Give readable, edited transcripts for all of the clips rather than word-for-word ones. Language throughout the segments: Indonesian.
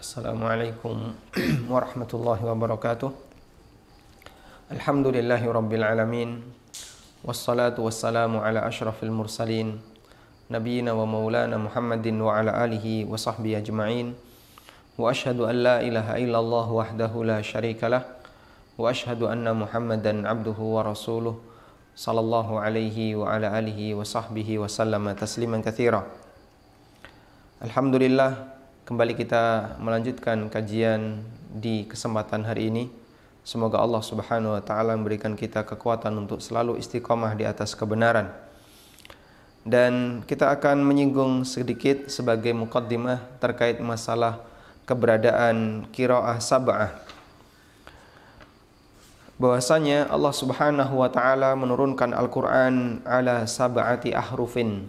Assalamualaikum warahmatullahi wabarakatuh. Alhamdulillahi rabbil alamin. Wassalatu wassalamu ala ashrafil mursalin Nabiyyina wa maulana Muhammadin wa ala alihi wa sahbihi ajma'in. Wa ashhadu an la ilaha illallah wahdahu la syarikalah. Wa ashhadu anna Muhammadan abduhu wa rasuluh sallallahu alaihi wa ala alihi wa sahbihi wa sallama tasliman katsira. Alhamdulillah, kembali kita melanjutkan kajian di kesempatan hari ini. Semoga Allah Subhanahu wa taala memberikan kita kekuatan untuk selalu istiqomah di atas kebenaran. Dan kita akan menyinggung sedikit sebagai muqaddimah terkait masalah keberadaan qiraah sab'ah. Bahwasanya Allah Subhanahu wa taala menurunkan Al-Qur'an ala sab'ati ahrufin.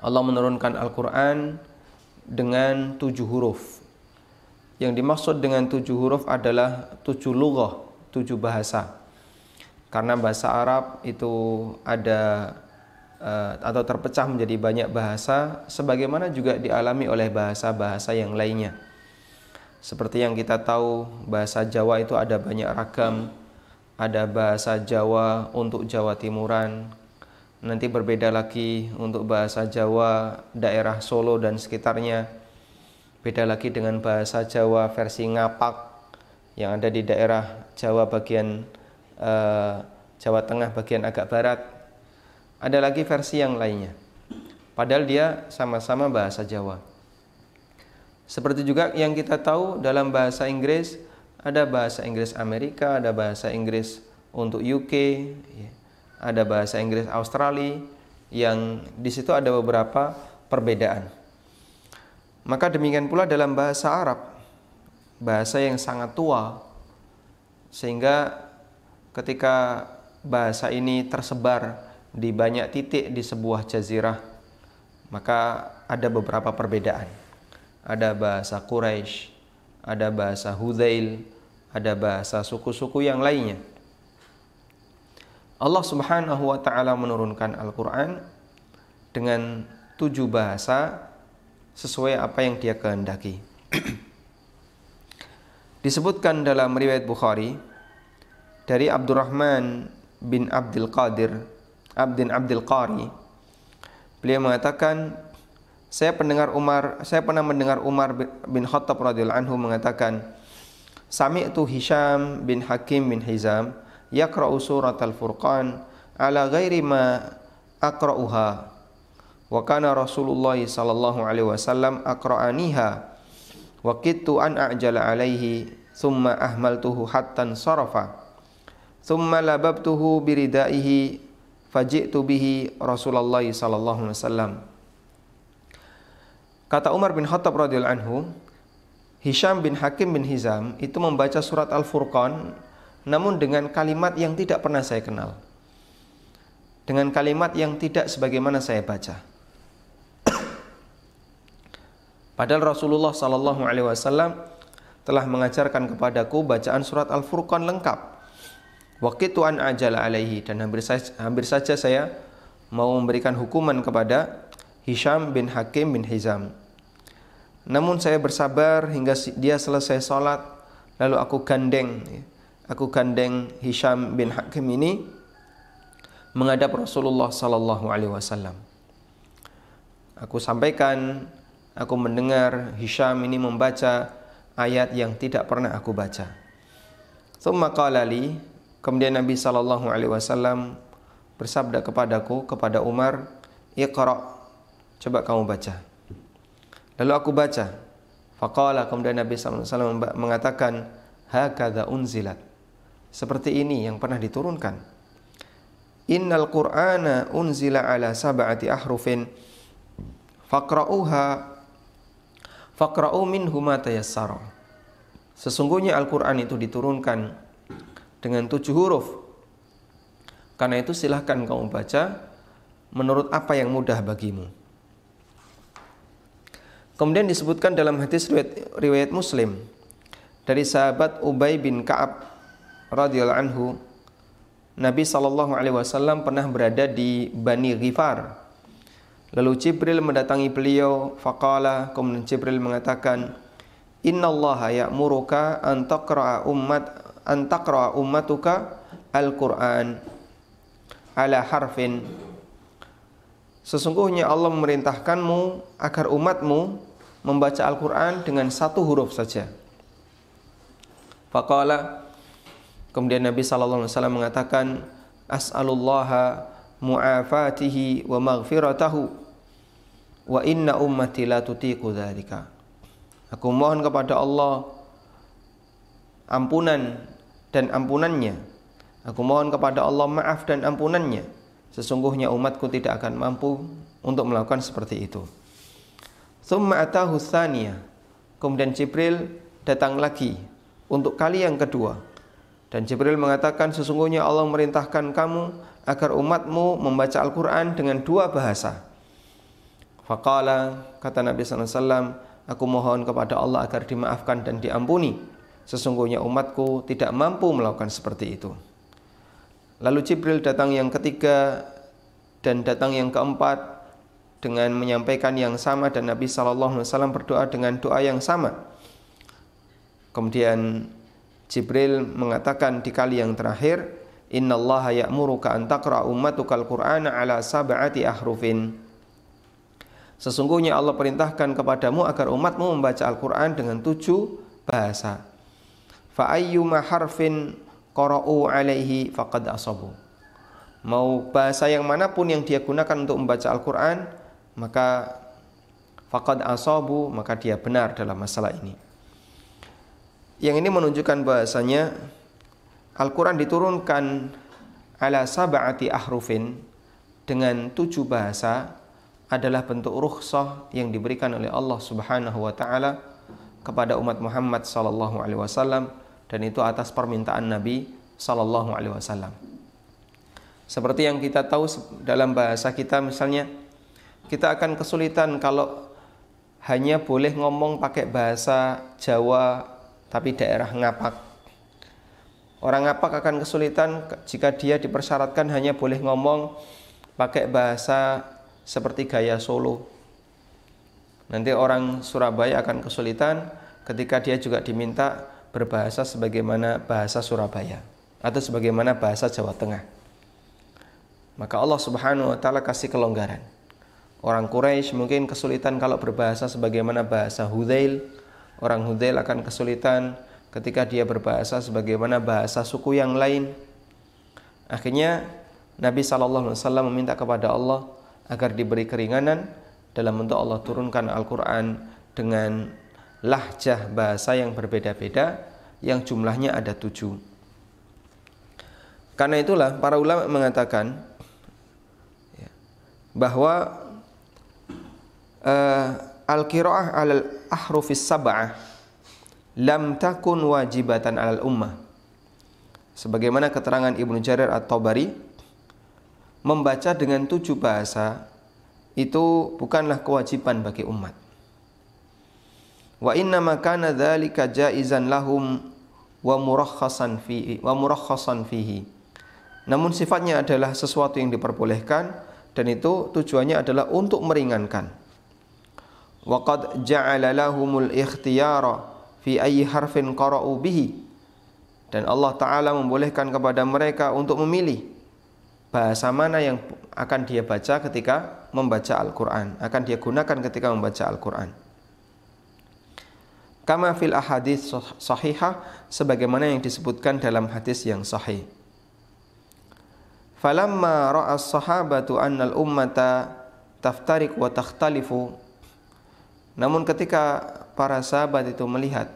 Allah menurunkan Al-Qur'an dengan 7 huruf. Yang dimaksud dengan 7 huruf adalah 7 lughah, 7 bahasa. Karena bahasa Arab itu ada atau terpecah menjadi banyak bahasa, sebagaimana juga dialami oleh bahasa-bahasa yang lainnya. Seperti yang kita tahu, bahasa Jawa itu ada banyak ragam. Ada bahasa Jawa untuk Jawa Timuran, nanti berbeda lagi untuk bahasa Jawa daerah Solo dan sekitarnya. Beda lagi dengan bahasa Jawa versi Ngapak yang ada di daerah Jawa bagian Jawa Tengah bagian agak barat. Ada lagi versi yang lainnya. Padahal dia sama-sama bahasa Jawa. Seperti juga yang kita tahu dalam bahasa Inggris, ada bahasa Inggris Amerika, ada bahasa Inggris untuk UK, ada bahasa Inggris Australia, yang di situ ada beberapa perbedaan. Maka demikian pula dalam bahasa Arab, bahasa yang sangat tua, sehingga ketika bahasa ini tersebar di banyak titik di sebuah jazirah, maka ada beberapa perbedaan. Ada bahasa Quraisy, ada bahasa Hudzail, ada bahasa suku-suku yang lainnya. Allah Subhanahu wa taala menurunkan Al-Qur'an dengan 7 bahasa sesuai apa yang Dia kehendaki. Disebutkan dalam riwayat Bukhari dari Abdurrahman bin Abdul Qari, beliau mengatakan, saya pernah mendengar Umar bin Khattab radhiyallahu anhu mengatakan, sami'tu Hisham bin Hakim bin Hizam yaqra'u surat al-Furqan ala ghairi ma aqra'uha wa kana Rasulullah sallallahu alaihi wasallam aqra'aniha wa qittu an a'jala alaihi thumma ahmaltuhu hatta sarafa thumma lababtuhu biridaihi faji'tu bihi Rasulullah sallallahu alaihi wasallam. Kata Umar bin Khattab radhiyallahu anhu, Hisham bin Hakim bin Hizam itu membaca surat Al-Furqan namun dengan kalimat yang tidak pernah saya kenal, dengan kalimat yang tidak sebagaimana saya baca. Padahal Rasulullah sallallahu alaihi wasallam telah mengajarkan kepadaku bacaan surat Al-Furqan lengkap. Waqitu an ajala alaihi, dan hampir saja saya mau memberikan hukuman kepada Hisham bin Hakim bin Hizam. Namun saya bersabar hingga dia selesai sholat, lalu aku gandeng Hisham bin Hakim ini menghadap Rasulullah sallallahu alaihi wasallam. Aku sampaikan, aku mendengar Hisham ini membaca ayat yang tidak pernah aku baca. Tsumma qala li, kemudian Nabi sallallahu alaihi wasallam bersabda kepadaku, kepada Umar, iqra', coba kamu baca. Lalu aku baca. Faqala, kemudian Nabi sallallahu alaihi wasallam mengatakan, hakadza unzilat, seperti ini yang pernah diturunkan. Innal Qur'ana unzila ala sab'ati ahrufin faqra'u minhu ma tayassara. Sesungguhnya Al-Qur'an itu diturunkan dengan 7 huruf. Karena itu silahkan kamu baca menurut apa yang mudah bagimu. Kemudian disebutkan dalam hadis riwayat Muslim dari sahabat Ubay bin Ka'ab radhiyallahu anhu, Nabi SAW pernah berada di Bani Ghifar. Lalu Jibril mendatangi beliau, faqala, kemudian Jibril mengatakan, innallaha ya'muruka an taqra'a ummatuka al-Qur'an ala harfin. Sesungguhnya Allah memerintahkanmu agar umatmu membaca Al-Quran dengan satu huruf saja. Faqala, kemudian Nabi SAW mengatakan, as'alullaha mu'afatihi wa maghfiratahu wa inna ummati la tutiqu dzalika. Aku mohon kepada Allah ampunan dan ampunannya. Aku mohon kepada Allah maaf dan ampunannya. Sesungguhnya umatku tidak akan mampu untuk melakukan seperti itu. Tsumma atahu tsaniyah. Kemudian Jibril datang lagi untuk kali yang kedua. Dan Jibril mengatakan, sesungguhnya Allah merintahkan kamu agar umatmu membaca Al-Quran dengan dua bahasa. Faqala, kata Nabi SAW, aku mohon kepada Allah agar dimaafkan dan diampuni. Sesungguhnya umatku tidak mampu melakukan seperti itu. Lalu Jibril datang yang ketiga dan datang yang keempat dengan menyampaikan yang sama, dan Nabi SAW berdoa dengan doa yang sama. Kemudian Jibril mengatakan di kali yang terakhir, innallaha ya'muruka an taqra'a ummatukal Qur'ana ala sab'ati ahrufin. Sesungguhnya Allah perintahkan kepadamu agar umatmu membaca Al-Quran dengan 7 bahasa. Fa ayyuma harfin qara'u alaihi faqad asabu. Mau bahasa yang manapun yang dia gunakan untuk membaca Al-Quran, maka faqad asabu, maka dia benar dalam masalah ini. Yang ini menunjukkan bahasanya Al-Quran diturunkan ala sab'ati ahrufin dengan 7 bahasa adalah bentuk rukhsah yang diberikan oleh Allah Subhanahu wa taala kepada umat Muhammad sallallahu alaihi wasallam, dan itu atas permintaan Nabi sallallahu alaihi wasallam. Seperti yang kita tahu dalam bahasa kita, misalnya kita akan kesulitan kalau hanya boleh ngomong pakai bahasa Jawa tapi daerah Ngapak. Orang Ngapak akan kesulitan jika dia dipersyaratkan hanya boleh ngomong pakai bahasa seperti gaya Solo. Nanti orang Surabaya akan kesulitan ketika dia juga diminta berbahasa sebagaimana bahasa Surabaya atau sebagaimana bahasa Jawa Tengah. Maka Allah Subhanahu wa taala kasih kelonggaran. Orang Quraisy mungkin kesulitan kalau berbahasa sebagaimana bahasa Hudzail. Orang Hudzail akan kesulitan ketika dia berbahasa sebagaimana bahasa suku yang lain. Akhirnya Nabi SAW meminta kepada Allah agar diberi keringanan dalam bentuk Allah turunkan Al-Quran dengan lahjah bahasa yang berbeda-beda, yang jumlahnya ada 7. Karena itulah para ulama mengatakan bahwa al-qiraah alal ahrufis sab'ah lam takun wajibatan alal ummah. Sebagaimana keterangan Ibnu Jarir At-Tabari, membaca dengan 7 bahasa itu bukanlah kewajiban bagi umat. Wa inna ma kana dzalika jaizan lahum wa murakhasan fihi. Namun sifatnya adalah sesuatu yang diperbolehkan, dan itu tujuannya adalah untuk meringankan. Wa qad ja'ala lahumul ikhtiyara fi ayyi harfin qara'u bihi. Dan Allah Ta'ala membolehkan kepada mereka untuk memilih bahasa mana yang akan dia baca ketika membaca Al-Quran, akan dia gunakan ketika membaca Al-Quran. Kama fil ahadits sahihah, sebagaimana yang disebutkan dalam hadis yang sahih. Falamma ra'a as-sahabatu annal ummata taftariq wa takhtalifu. Namun ketika para sahabat itu melihat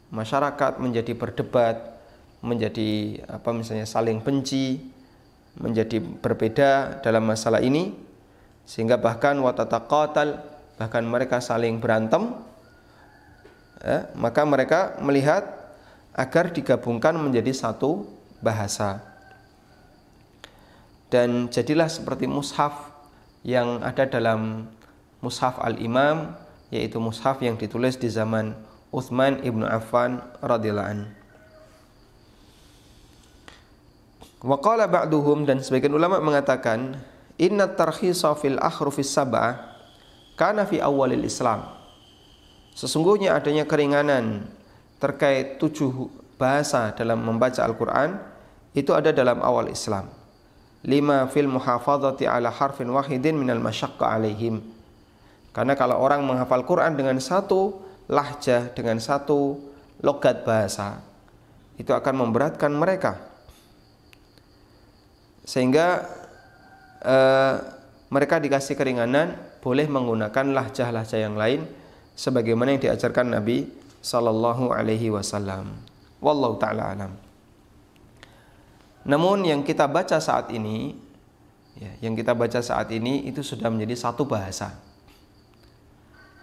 masyarakat menjadi berdebat, menjadi misalnya saling benci, menjadi berbeda dalam masalah ini, sehingga bahkan watataqatal, bahkan mereka saling berantem, maka mereka melihat agar digabungkan menjadi satu bahasa. Dan jadilah seperti mushaf yang ada dalam Mushaf Al-Imam, yaitu mushaf yang ditulis di zaman Utsman ibnu Affan radhiyallahu anhu. Wa qala ba'duhum, dan sebagian ulama mengatakan, inna tarkhisa fil ahrufis sab'ah kana fi awalil Islam. Sesungguhnya adanya keringanan terkait 7 bahasa dalam membaca Al-Quran itu ada dalam awal Islam. 5 fil muhafadzati ala harfin wahidin minal masyaqqa alaihim. Karena kalau orang menghafal Quran dengan satu lahjah, dengan satu logat bahasa, itu akan memberatkan mereka. Sehingga mereka dikasih keringanan, boleh menggunakan lahjah-lahjah yang lain sebagaimana yang diajarkan Nabi sallallahu alaihi wasallam. Wallahu taala alam. Namun yang kita baca saat ini, itu sudah menjadi satu bahasa.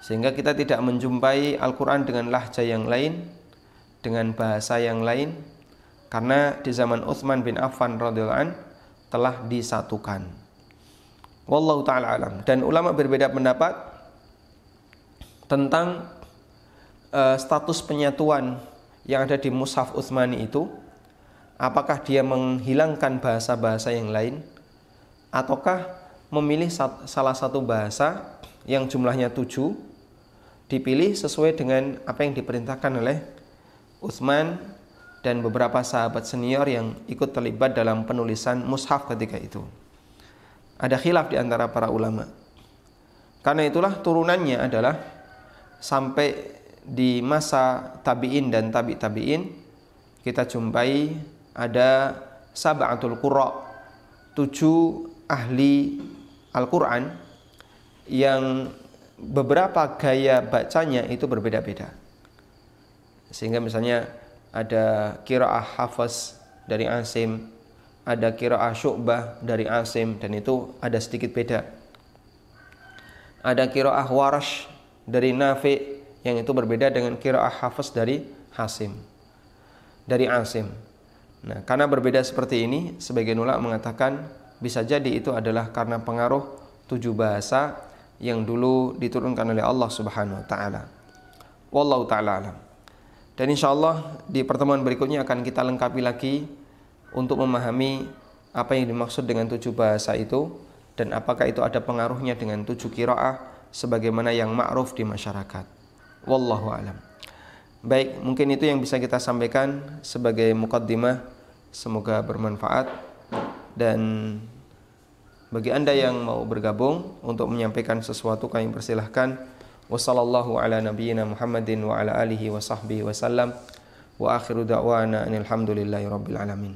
Sehingga kita tidak menjumpai Al-Quran dengan lahjah yang lain, dengan bahasa yang lain, karena di zaman Utsman bin Affan radhiyallahu an telah disatukan. Wallahu taala alam. Dan ulama berbeda pendapat tentang status penyatuan yang ada di Mushaf Utsmani itu, apakah dia menghilangkan bahasa-bahasa yang lain ataukah memilih salah satu bahasa yang jumlahnya 7 dipilih sesuai dengan apa yang diperintahkan oleh Utsman dan beberapa sahabat senior yang ikut terlibat dalam penulisan mushaf ketika itu. Ada khilaf di antara para ulama. Karena itulah turunannya adalah sampai di masa tabi'in dan tabi'in kita jumpai ada sab'atul qurra, 7 ahli Al-Quran yang beberapa gaya bacanya itu berbeda-beda. Sehingga misalnya ada qiraah Hafs dari Asim, ada qiraah Syu'bah dari Asim, dan itu ada sedikit beda. Ada qiraah Warash dari Nafi' yang itu berbeda dengan qiraah Hafs dari Asim. Nah, karena berbeda seperti ini, sebagian ulama mengatakan bisa jadi itu adalah karena pengaruh 7 bahasa yang dulu diturunkan oleh Allah Subhanahu wa taala. Wallahu taala alam. Dan insyaallah di pertemuan berikutnya akan kita lengkapi lagi untuk memahami apa yang dimaksud dengan 7 bahasa itu dan apakah itu ada pengaruhnya dengan 7 qiraah sebagaimana yang ma'ruf di masyarakat. Wallahu alam. Baik, mungkin itu yang bisa kita sampaikan sebagai muqaddimah. Semoga bermanfaat. Dan bagi Anda yang mau bergabung untuk menyampaikan sesuatu, kami persilahkan. Wassallallahu ala nabiyyina Muhammadin wa ala alihi wa sahbihi wasallam. Wa akhiru da'wana anil hamdulillahi rabbil alamin.